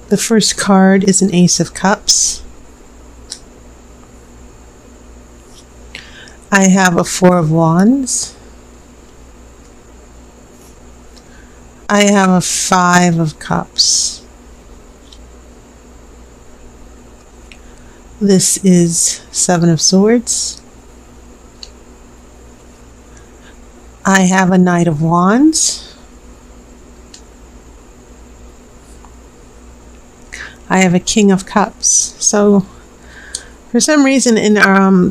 The first card is an Ace of Cups. I have a Four of Wands. I have a Five of Cups. This is Seven of Swords. I have a Knight of Wands. I have a King of Cups. So for some reason in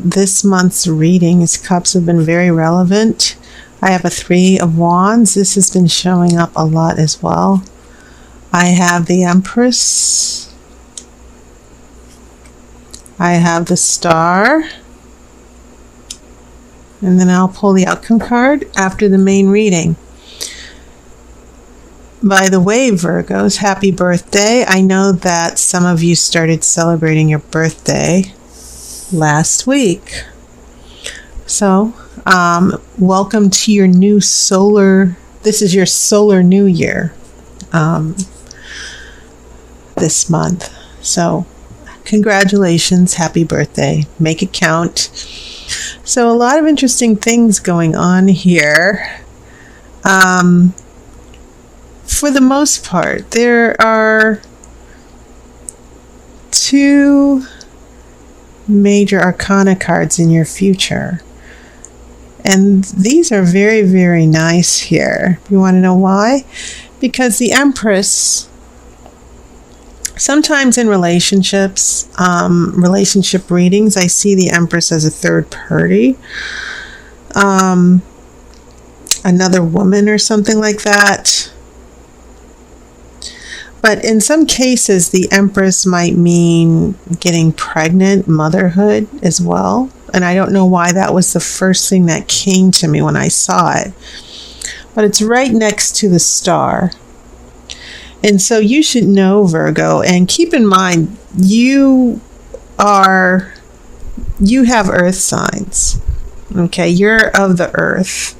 this month's readings, cups have been very relevant. I have a Three of Wands. This has been showing up a lot as well. I have the Empress. I have the Star. And then I'll pull the outcome card after the main reading. By the way, Virgos, happy birthday. I know that some of you started celebrating your birthday last week. So, welcome to your new this is your solar new year this month. So, congratulations, happy birthday. Make it count. So, a lot of interesting things going on here. For the most part, there are two major arcana cards in your future. And these are very, very nice here. You want to know why? Because the Empress, sometimes in relationships, relationship readings, I see the Empress as a third party. Another woman or something like that. But in some cases, the Empress might mean getting pregnant, motherhood as well. And I don't know why that was the first thing that came to me when I saw it. But it's right next to the Star. And so you should know, Virgo, and keep in mind, you have earth signs. Okay, you're of the earth.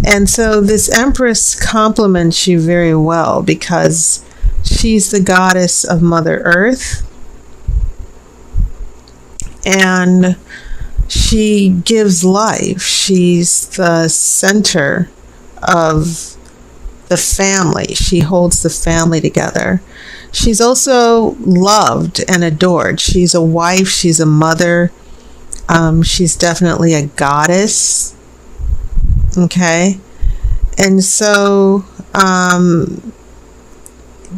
And so this Empress complements you very well because she's the goddess of Mother Earth, and she gives life. She's the center of the family. She holds the family together. She's also loved and adored. She's a wife. She's a mother. She's definitely a goddess. Okay? And so,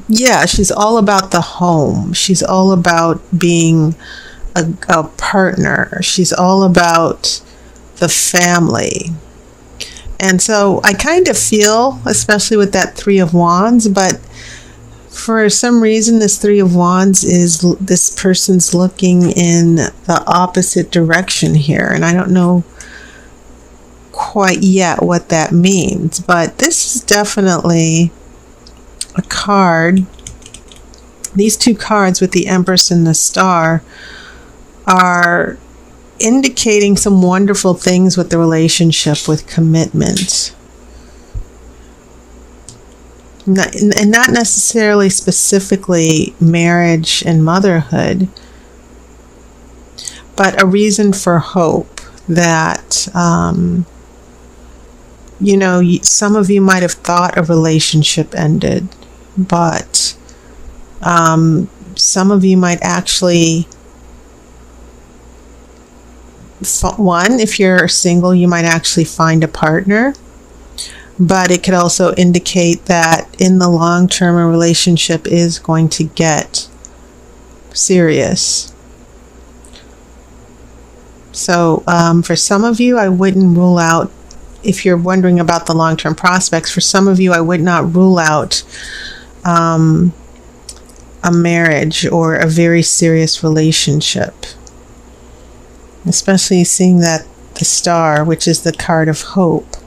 yeah, she's all about the home. She's all about being a partner. She's all about the family. And so I kind of feel, especially with that Three of Wands, but for some reason this Three of Wands is this person's looking in the opposite direction here. And I don't know quite yet what that means, but this is definitely a card. These two cards with the Empress and the Star are indicating some wonderful things with the relationship, with commitment. And not necessarily specifically marriage and motherhood, but a reason for hope that, some of you might have thought a relationship ended, but some of you might actually, if you're single, you might actually find a partner. But it could also indicate that in the long term, a relationship is going to get serious. So for some of you, I wouldn't rule out, if you're wondering about the long-term prospects, for some of you, I would not rule out a marriage or a very serious relationship. Especially seeing that the Star, which is the card of hope,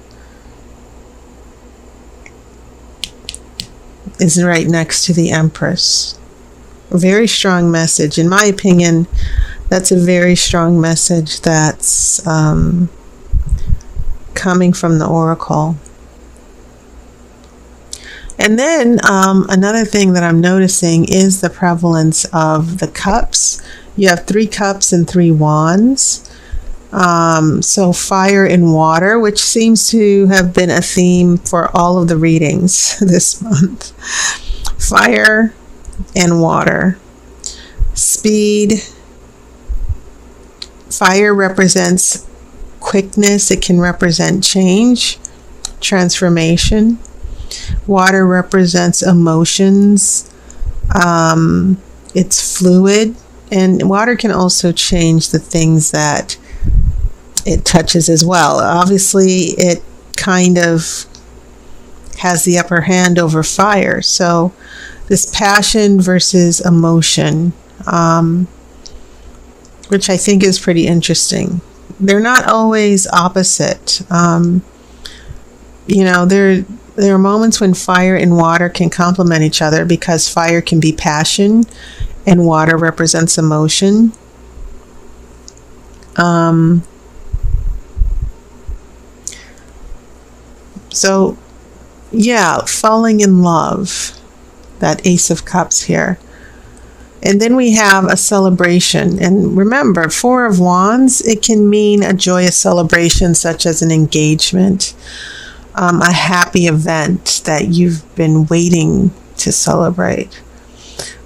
is right next to the Empress. A very strong message. In my opinion, that's a very strong message that's coming from the Oracle. And then another thing that I'm noticing is the prevalence of the cups. You have 3 cups and 3 wands. So fire and water, which seems to have been a theme for all of the readings this month. Fire and water. Speed. Fire represents quickness. It can represent change, transformation. Water represents emotions. It's fluid. And water can also change the things that it touches as well. Obviously, it kind of has the upper hand over fire. So this passion versus emotion, which I think is pretty interesting. They're not always opposite. There are moments when fire and water can complement each other because fire can be passion and water represents emotion. So, yeah, falling in love, that Ace of Cups here. And then we have a celebration. And remember, 4 of Wands, it can mean a joyous celebration such as an engagement, a happy event that you've been waiting to celebrate.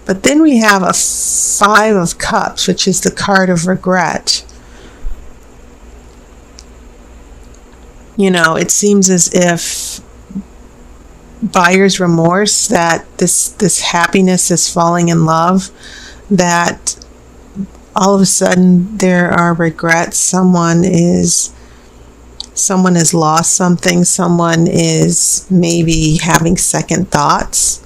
But then we have a 5 of Cups, which is the card of regret. It seems as if buyer's remorse, that this happiness is falling in love, that all of a sudden there are regrets. Someone has lost something. Someone is maybe having second thoughts.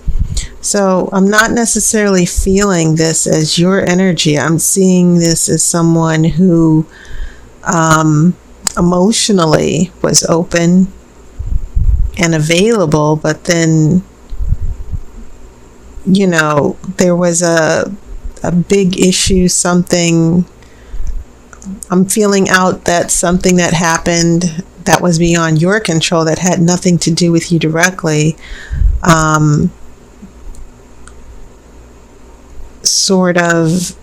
So I'm not necessarily feeling this as your energy. I'm seeing this as someone who emotionally was open and available, but then there was a big issue, something I'm feeling out, that something that happened that was beyond your control, that had nothing to do with you directly, sort of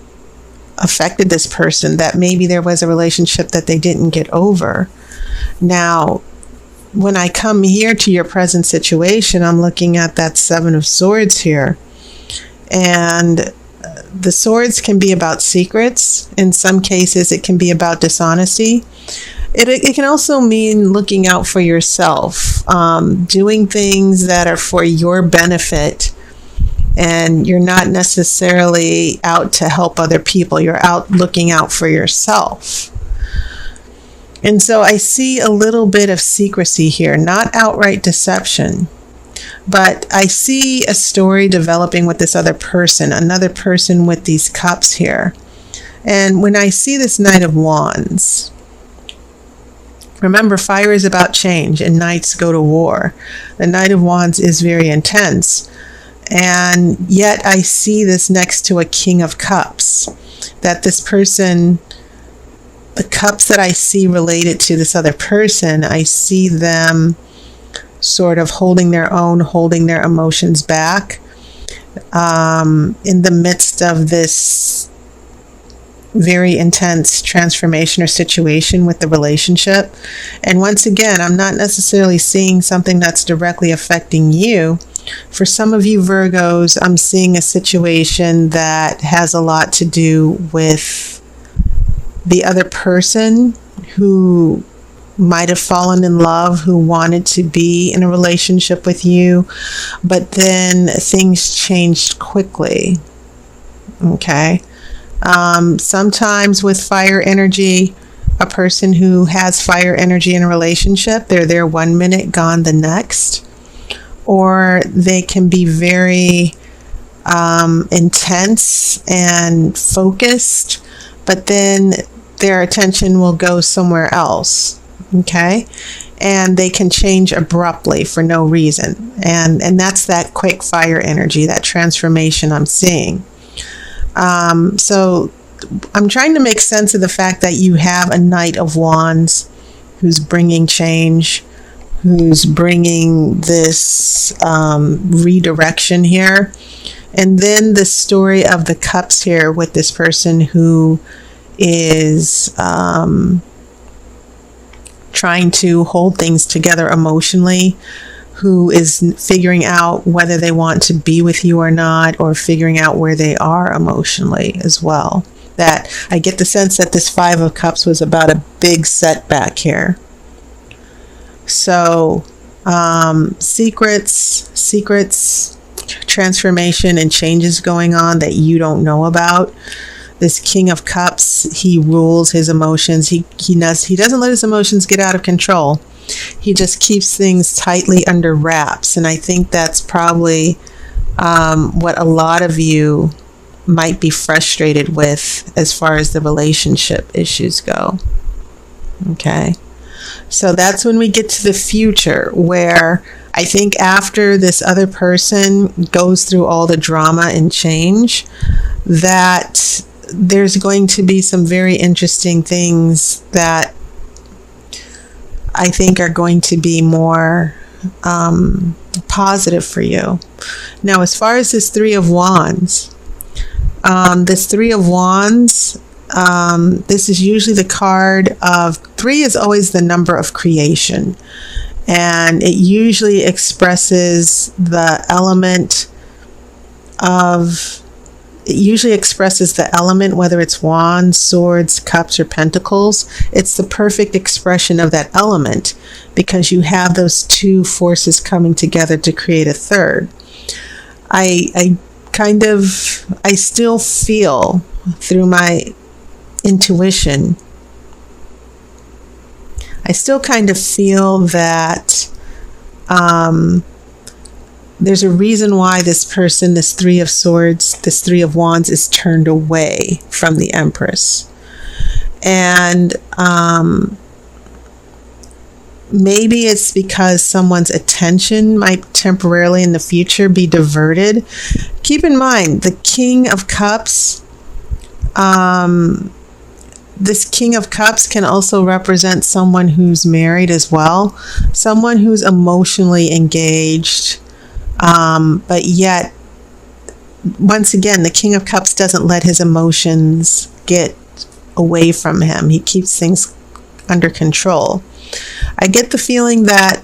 affected this person, that maybe there was a relationship that they didn't get over. Now, when I come here to your present situation, I'm looking at that 7 of Swords here. And the swords can be about secrets. In some cases, it can be about dishonesty. It can also mean looking out for yourself, doing things that are for your benefit. And you're not necessarily out to help other people. You're out looking out for yourself. And so I see a little bit of secrecy here, not outright deception, but I see a story developing with this other person, another person with these cups here. And when I see this Knight of Wands, remember, fire is about change and knights go to war. The Knight of Wands is very intense. And yet I see this next to a King of Cups, that this person, the cups that I see related to this other person, I see them sort of holding their own, holding their emotions back in the midst of this very intense transformation or situation with the relationship. And once again, I'm not necessarily seeing something that's directly affecting you. For some of you Virgos, I'm seeing a situation that has a lot to do with the other person who might have fallen in love, who wanted to be in a relationship with you, but then things changed quickly. Okay. Sometimes with fire energy, a person who has fire energy in a relationship, they're there 1 minute, gone the next. Or they can be very intense and focused, but then their attention will go somewhere else. Okay? And they can change abruptly for no reason. And that's that quick fire energy, that transformation I'm seeing. So I'm trying to make sense of the fact that you have a Knight of Wands who's bringing change, who's bringing this redirection here. And then the story of the cups here with this person who is trying to hold things together emotionally, who is figuring out whether they want to be with you or not, or figuring out where they are emotionally as well. That I get the sense that this Five of Cups was about a big setback here. So secrets, transformation, and changes going on that you don't know about. This King of Cups, he rules his emotions. He doesn't let his emotions get out of control. He just keeps things tightly under wraps. And I think that's probably what a lot of you might be frustrated with as far as the relationship issues go. Okay. So that's when we get to the future, where I think after this other person goes through all the drama and change, that there's going to be some very interesting things that I think are going to be more positive for you. Now, as far as this Three of Wands, this is usually the card of 3 is always the number of creation. And it usually expresses the element, whether it's wands, swords, cups, or pentacles. It's the perfect expression of that element, because you have those two forces coming together to create a third. I still feel through my intuition, I still kind of feel that there's a reason why this person, this Three of Swords, this Three of Wands, is turned away from the Empress. And maybe it's because someone's attention might temporarily in the future be diverted. Keep in mind, the King of Cups, this King of Cups can also represent someone who's married as well, someone who's emotionally engaged, but yet, once again, the King of Cups doesn't let his emotions get away from him. He keeps things under control. I get the feeling that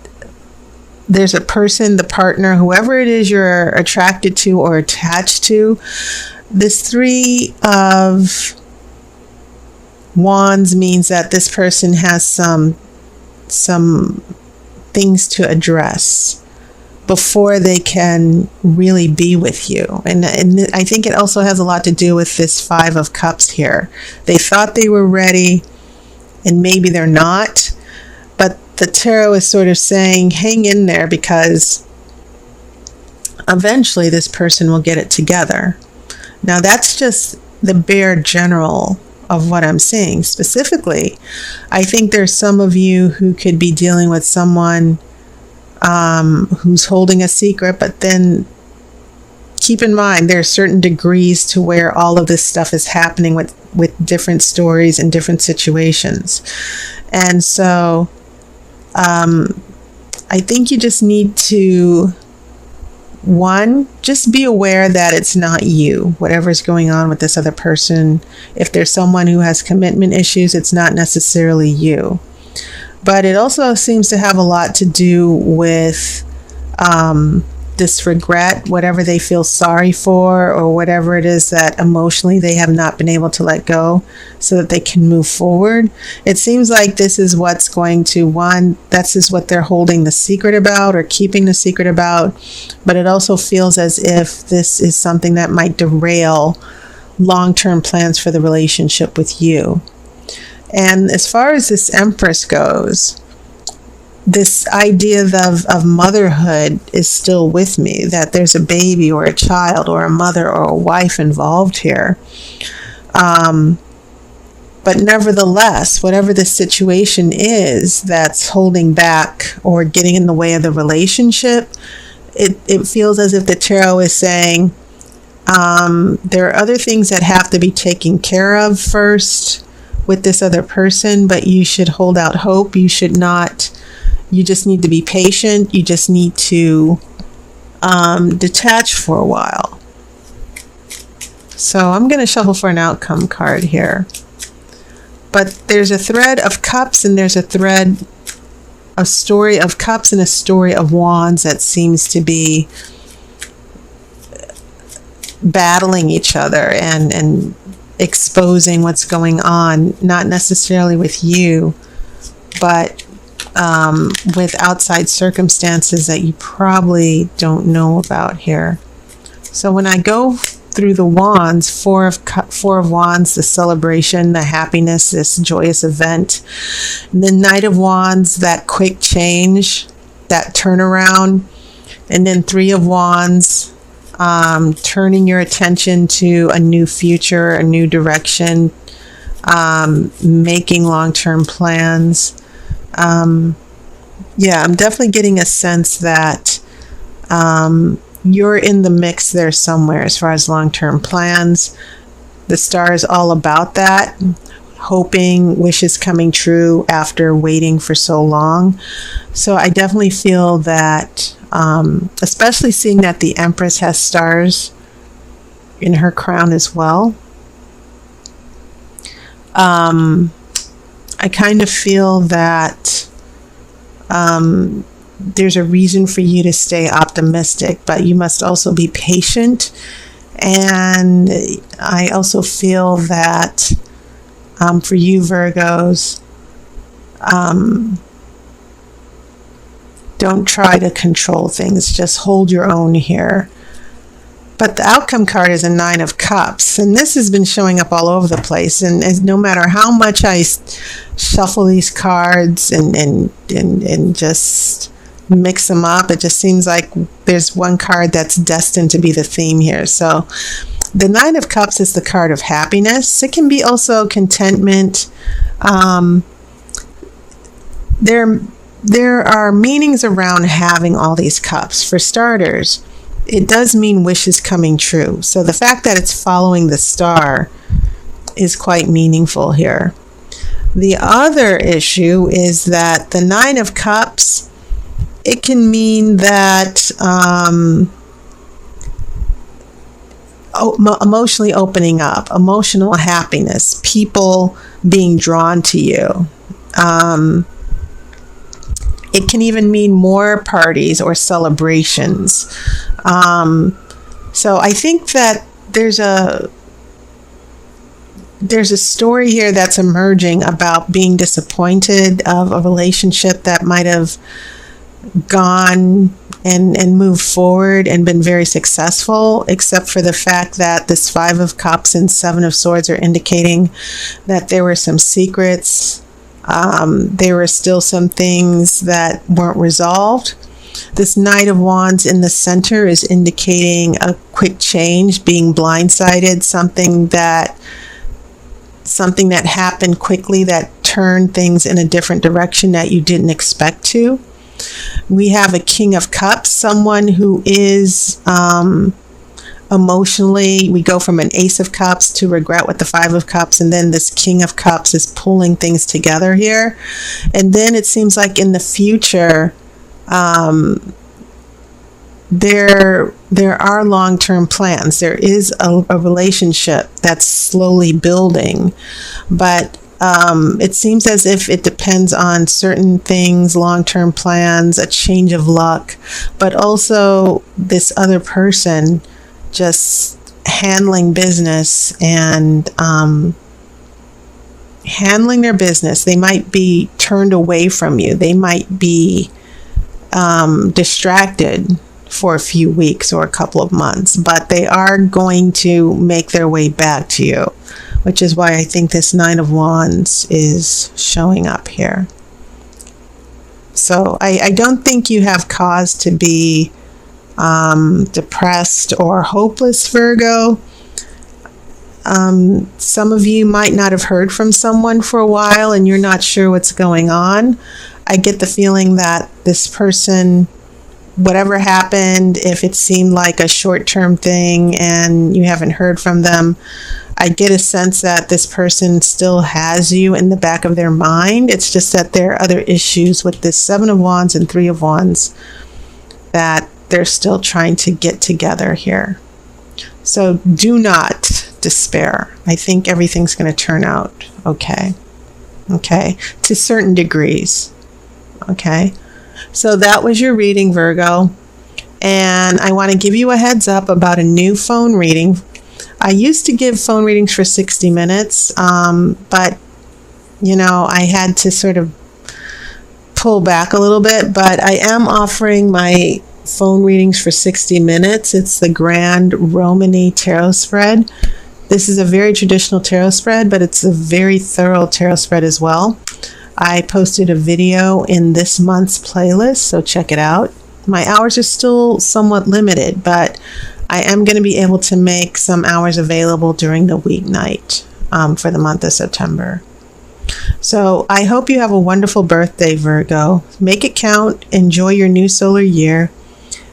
there's a person, the partner, whoever it is you're attracted to or attached to, this Three of Wands means that this person has some things to address before they can really be with you. And I think it also has a lot to do with this Five of Cups here. They thought they were ready, and maybe they're not. But the tarot is sort of saying, hang in there, because eventually this person will get it together. Now, that's just the bare general of what I'm seeing. Specifically, I think there's some of you who could be dealing with someone who's holding a secret, but then keep in mind there are certain degrees to where all of this stuff is happening with different stories and different situations. And so I think you just need to, one, just be aware that it's not you, whatever's going on with this other person. If there's someone who has commitment issues, it's not necessarily you. But it also seems to have a lot to do with this regret, whatever they feel sorry for, or whatever it is that emotionally they have not been able to let go so that they can move forward. It seems like this is what's going to, one, this is what they're holding the secret about or keeping the secret about. But it also feels as if this is something that might derail long-term plans for the relationship with you. And as far as this Empress goes, this idea of motherhood is still with me, that there's a baby or a child or a mother or a wife involved here. But nevertheless, whatever the situation is that's holding back or getting in the way of the relationship, it feels as if the tarot is saying there are other things that have to be taken care of first with this other person, but you should hold out hope. You should not You just need to be patient. You just need to detach for a while. So I'm going to shuffle for an outcome card here. But there's a thread of cups, and there's a story of cups and a story of wands that seems to be battling each other and exposing what's going on, not necessarily with you, but with outside circumstances that you probably don't know about here. So when I go through the wands, four of wands, the celebration, the happiness, this joyous event. And the Knight of Wands, that quick change, that turnaround. And then Three of Wands, turning your attention to a new future, a new direction, making long-term plans. Yeah, I'm definitely getting a sense that you're in the mix there somewhere as far as long-term plans. The star is all about that, hoping, wishes coming true after waiting for so long. So I definitely feel that, especially seeing that the Empress has stars in her crown as well, I kind of feel that there's a reason for you to stay optimistic, but you must also be patient. And I also feel that for you Virgos, don't try to control things, just hold your own here. But the outcome card is a Nine of Cups, and this has been showing up all over the place. And no matter how much I shuffle these cards and just mix them up, it just seems like there's one card that's destined to be the theme here. So the Nine of Cups is the card of happiness. It can be also contentment. There are meanings around having all these cups. For starters, it does mean wishes coming true. So the fact that it's following the star is quite meaningful here. The other issue is that the Nine of Cups, it can mean that emotionally opening up, emotional happiness, people being drawn to you. It can even mean more parties or celebrations. So I think that there's a story here that's emerging about being disappointed of a relationship that might have gone and moved forward and been very successful, except for the fact that this Five of Cups and Seven of Swords are indicating that there were some secrets. There were still some things that weren't resolved. This Knight of Wands in the center is indicating a quick change, being blindsided, something that happened quickly that turned things in a different direction that you didn't expect to. We have a King of Cups, someone who is emotionally, we go from an Ace of Cups to regret with the Five of Cups, and then this King of Cups is pulling things together here. And then it seems like in the future, there are long-term plans. There is a relationship that's slowly building, but it seems as if it depends on certain things, long-term plans, a change of luck, but also this other person just handling business and handling their business. They might be turned away from you. They might be distracted for a few weeks or a couple of months, but they are going to make their way back to you, which is why I think this Nine of Wands is showing up here. So I don't think you have cause to be depressed or hopeless, Virgo. Some of you might not have heard from someone for a while and you're not sure what's going on. I get the feeling that this person whatever happened, if it seemed like a short-term thing and you haven't heard from them, I get a sense that this person still has you in the back of their mind. It's just that there are other issues with this Seven of Wands and Three of Wands that they're still trying to get together here. So do not despair. I think everything's going to turn out okay. Okay, to certain degrees. Okay, so that was your reading, Virgo. And I want to give you a heads up about a new phone reading. I used to give phone readings for 60 minutes, but, you know, I had to sort of pull back a little bit. But I am offering my phone readings for 60 minutes. It's the Grand Romany Tarot Spread. This is a very traditional tarot spread, but it's a very thorough tarot spread as well. I posted a video in this month's playlist, so check it out. My hours are still somewhat limited, but I am going to be able to make some hours available during the weeknight for the month of September. So I hope you have a wonderful birthday, Virgo. Make it count. Enjoy your new solar year.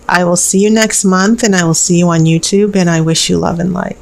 I will see you next month, and I will see you on YouTube, and I wish you love and light.